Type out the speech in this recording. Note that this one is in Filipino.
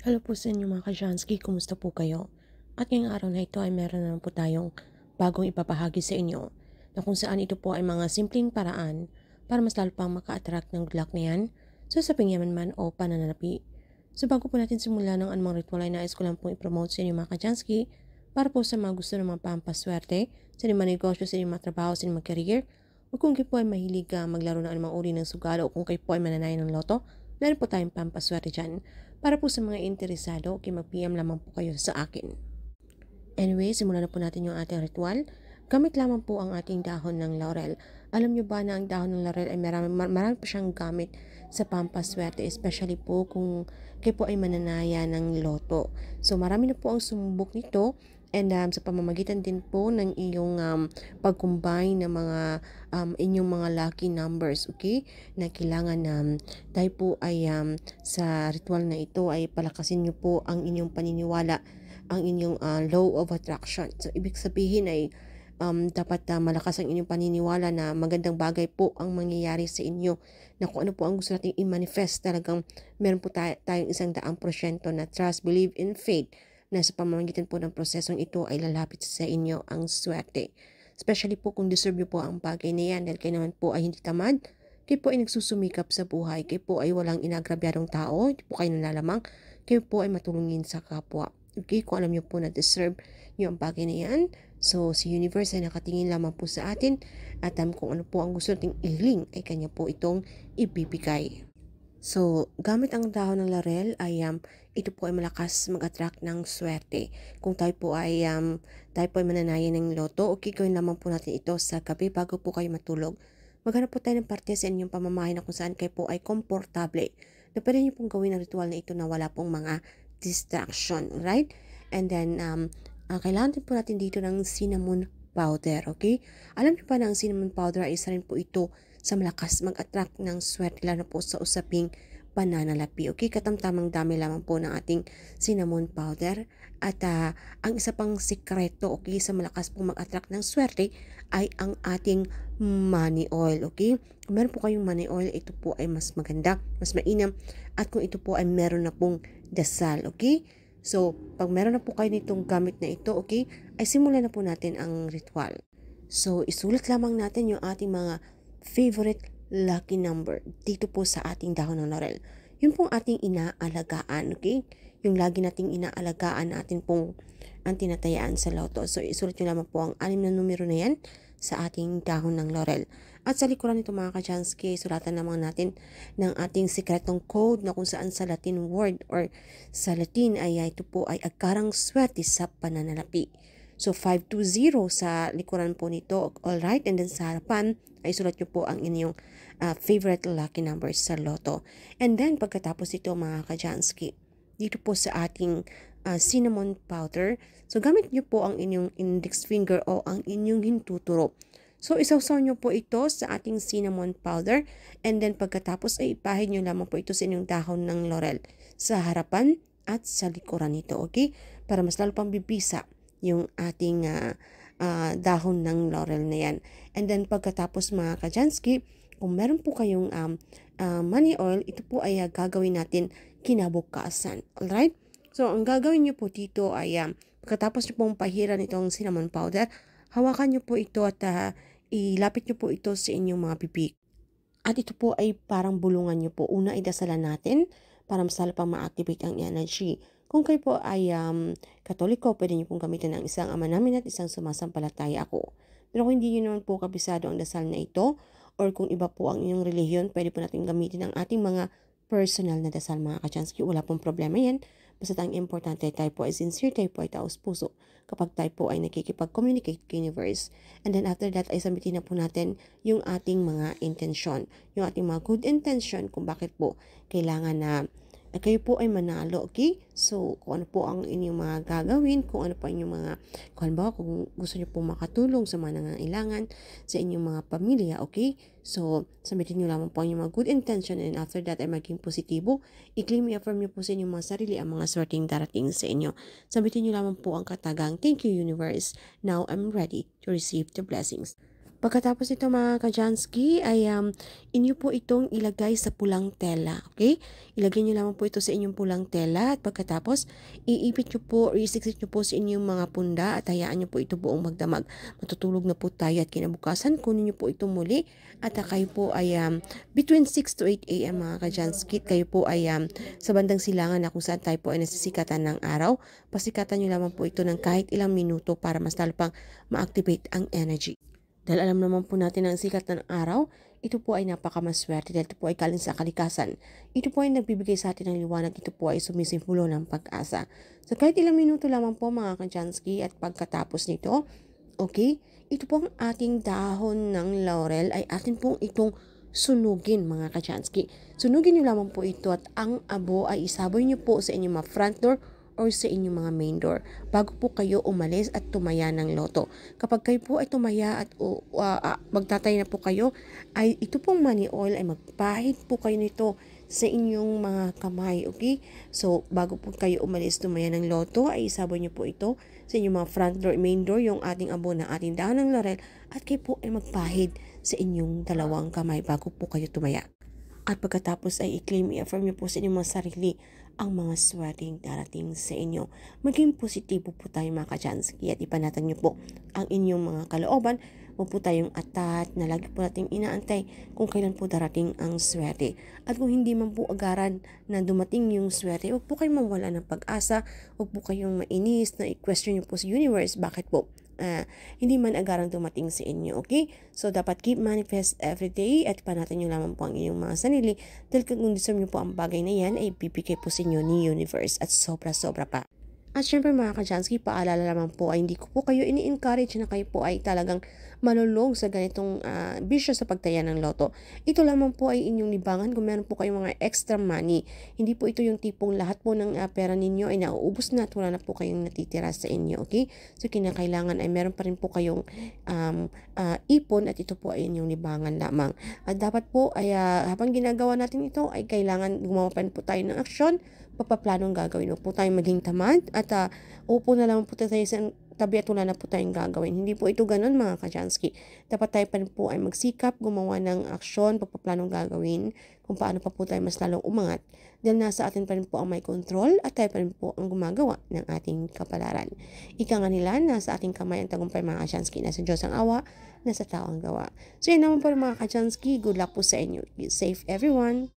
Hello po sa inyo mga ka-Jansky, kumusta po kayo? At ngayong araw na ito ay meron na po tayong bagong ipapahagi sa inyo na kung saan ito po ay mga simpleng paraan para mas lalo pang maka-attract ng good luck na yan sa usaping yaman man o pananalapi. So bago po natin simula ng anumang ritual ay nais ko lang pong i-promote sa inyo mga ka-Jansky para po sa mga gusto ng mga pampaswerte, sa inyong mga negosyo, sa inyong mga trabaho, sa inyong mga career, o kung kayo po ay mahilig maglaro ng anumang uri ng sugalo o kung kayo po ay mananayan ng loto, meron po tayong pampaswerte dyan. Para po sa mga interesado, mag-PM lamang po kayo sa akin. Anyway, simulan na po natin yung ating ritual. Gamit lamang po ang ating dahon ng laurel. Alam nyo ba na ang dahon ng laurel ay marami po siyang gamit sa pampaswerte, especially po kung kayo po ay mananaya ng loto. So marami na po ang sumubok nito, and sa pamamagitan din po ng iyong pag-combine ng mga inyong mga lucky numbers, okay? Na kailangan tayo po ay sa ritual na ito ay palakasin nyo po ang inyong paniniwala, ang inyong law of attraction. So ibig sabihin ay dapat malakas ang inyong paniniwala na magandang bagay po ang mangyayari sa inyo, na kung ano po ang gusto natin i-manifest, talagang meron po tayong 100% na trust, believe in faith na sa pamamagitan po ng prosesong ito ay lalapit sa inyo ang swerte. Especially po kung deserve nyo po ang bagay na yan, dahil kayo naman po ay hindi tamad, kayo po ay nagsusumikap sa buhay, kayo po ay walang inagrabyadong tao, hindi po kayo nalalamang, kayo po ay matulungin sa kapwa. Okay, kung alam nyo po na deserve nyo ang bagay na yan, so si universe ay nakatingin lamang po sa atin, at kung ano po ang gusto nating ihiling ay kanya po itong ibibigay. So, gamit ang dahon ng laurel ay ito po ay malakas mag-attract ng swerte. Kung tayo po ay mananayan ng loto, okay, gawin lamang po natin ito sa gabi bago po kayo matulog. Maghanap po tayo ng parte sa inyong pamamahay na kung saan kayo po ay komportable, na pwede niyo pong gawin ang ritual na ito na wala pong mga distraction, right? And then, kailangan din po natin dito ng cinnamon powder, okay? Alam niyo pa na ang cinnamon powder ay isa rin po ito sa malakas mag-attract ng swerte, lalo po sa usaping pananalapi. Okay, katamtamang dami lamang po ng ating cinnamon powder. At ang isa pang sikreto, okay, sa malakas pong mag-attract ng swerte ay ang ating money oil. Okay, kung meron po kayong money oil, ito po ay mas maganda, mas mainam. At kung ito po ay meron na pong dasal, okay? So, pag meron na po kayo nitong gamit na ito, okay, ay simulan na po natin ang ritual. So, isulat lamang natin yung ating mga favorite lucky number dito po sa ating dahon ng laurel. Yun pong ating inaalagaan, okay? Yung lagi nating inaalagaan natin pong ang tinatayaan sa loto. So, isulat nyo lamang po ang 6 na numero na yan sa ating dahon ng laurel. At sa likuran nito mga ka-Jansky, sulatan naman natin ng ating sikretong code na kung saan sa Latin word or sa Latin ay ito po ay agarang swerte sa pananalapi. So, 520 sa likuran po nito. Alright, and then sa harapan ay sulat nyo po ang inyong favorite lucky numbers sa loto. And then, pagkatapos ito mga ka-Jansky, dito po sa ating cinnamon powder, so gamit nyo po ang inyong index finger o ang inyong hintuturo. So, isawsaw nyo po ito sa ating cinnamon powder, and then pagkatapos ay ipahid nyo lamang po ito sa inyong dahon ng laurel sa harapan at sa likuran nito, okay? Para mas lalo pang bibisa yung ating dahon ng laurel na yan. And then pagkatapos mga ka-Jansky, kung meron po kayong money oil, ito po ay gagawin natin kinabukasan. Alright? So, ang gagawin nyo po dito ay pagkatapos nyo pong pahiran itong cinnamon powder, hawakan nyo po ito at ilapit nyo po ito sa inyong mga bibig. At ito po ay parang bulungan nyo po. Una, idasalan natin para mas lalo pang ma-activate ang energy. Kung kayo po ay Katoliko, pwede niyo pong gamitin ang isang ama namin at isang sumasampalataya ako. Pero kung hindi niyo naman po kabisado ang dasal na ito, or kung iba po ang inyong relihiyon, pwede po natin gamitin ang ating mga personal na dasal mga ka-Jansky. Wala pong problema yan. Basta ang importante, tayo po ay sincere, tayo po ay taos puso kapag tayo po ay nakikipag-communicate kay universe. And then after that ay sabitin na po natin yung ating mga intention, yung ating mga good intention kung bakit po kailangan na kayo po ay manalo, okay? So, kung ano po ang inyong mga gagawin, kung ano pa inyong mga, kung halimbawa, kung gusto nyo po makatulong sa mga nangangailangan sa inyong mga pamilya, okay? So, sabitin nyo lamang po ang inyong mga good intention, and after that ay maging positibo. I-claim, i-affirm nyo po sa inyong mga sarili ang mga swerteng darating sa inyo. Sabitin nyo lamang po ang katagang, thank you universe, now I'm ready to receive the blessings. Pagkatapos nito mga Kajansky ay inyo po itong ilagay sa pulang tela. Okay? Ilagay nyo lamang po ito sa inyong pulang tela at pagkatapos iipit nyo po or isiksit nyo po sa inyong mga punda at hayaan nyo po ito buong magdamag. Matutulog na po tayo at kinabukasan kunin nyo po ito muli at kayo po ay between 6 to 8 a.m. mga Kajansky. Kayo po ay sa bandang silangan na kung saan tayo po ay nasisikatan ng araw. Pasikatan nyo lamang po ito ng kahit ilang minuto para mas lalo pang ma-activate ang energy. Dahil alam naman po natin ang sikat ng araw, ito po ay napakamaswerte dahil ito po ay galing sa kalikasan. Ito po ay nagbibigay sa atin ng liwanag, ito po ay sumisimbolo ng pag-asa. So kahit ilang minuto lamang po mga Kajansky at pagkatapos nito, okay, ito po ang ating dahon ng laurel ay atin pong itong sunugin mga Kajansky. Sunugin niyo lamang po ito at ang abo ay isaboy niyo po sa inyong mga front door or sa inyong mga main door bago po kayo umalis at tumaya ng loto. Kapag kayo po ay tumaya at magtatay na po kayo, ay ito pong money oil ay magpahid po kayo nito sa inyong mga kamay, okay? So, bago po kayo umalis tumaya ng loto, ay isaboy niyo po ito sa inyong mga front door, main door, yung ating abo na ating dahon ng laurel at kayo po ay magpahid sa inyong dalawang kamay bago po kayo tumaya. At pagkatapos ay i-claim, i-affirm niyo po sa inyong mga sarili ang mga swerteng darating sa inyo. Maging positibo po tayo mga Kajansky at ipanatag niyo po ang inyong mga kalooban. Huwag po tayong atat na lagi po nating inaantay kung kailan po darating ang swerte. At kung hindi man po agaran na dumating yung swerte, huwag po kayong mawala ng pag-asa. Huwag po kayong mainis na i-question niyo po sa universe. Bakit po? Hindi man agarang dumating sa inyo, okay? So, dapat keep manifest every day at panatan nyo lamang po ang inyong mga sarili dahil kung deserve nyo po ang bagay na yan, ay bibigay po sa inyo ni universe at sobra-sobra pa. At syempre mga Kajansky, paalala lamang po ay hindi ko po kayo ini-encourage na kayo po ay talagang malulong sa ganitong bisyo sa pagtaya ng loto. Ito lamang po ay inyong libangan kung meron po kayong mga extra money. Hindi po ito yung tipong lahat po ng pera ninyo ay nauubos na at wala na po kayong natitira sa inyo. Okay? So kinakailangan ay meron pa rin po kayong ipon at ito po ay inyong libangan lamang. At dapat po ay habang ginagawa natin ito ay kailangan gumawa pa rin po tayo ng aksyon, papaplanong gagawin. Huwag po tayong maging tamad at upo na lang po tayo sa tabi at wala na po tayong gagawin. Hindi po ito ganun mga Kajansky. Dapat tayo pa rin po ay magsikap, gumawa ng aksyon, papaplanong gagawin kung paano pa po tayo mas lalong umangat. Dahil nasa atin pa rin po ang may control at tayo pa rin po ang gumagawa ng ating kapalaran. Ika nga nila, nasa ating kamay ang tagumpay mga Kajansky. Nasa Diyos ang awa, nasa tao ang gawa. So yun naman po mga Kajansky. Good luck po sa inyo. Be safe everyone.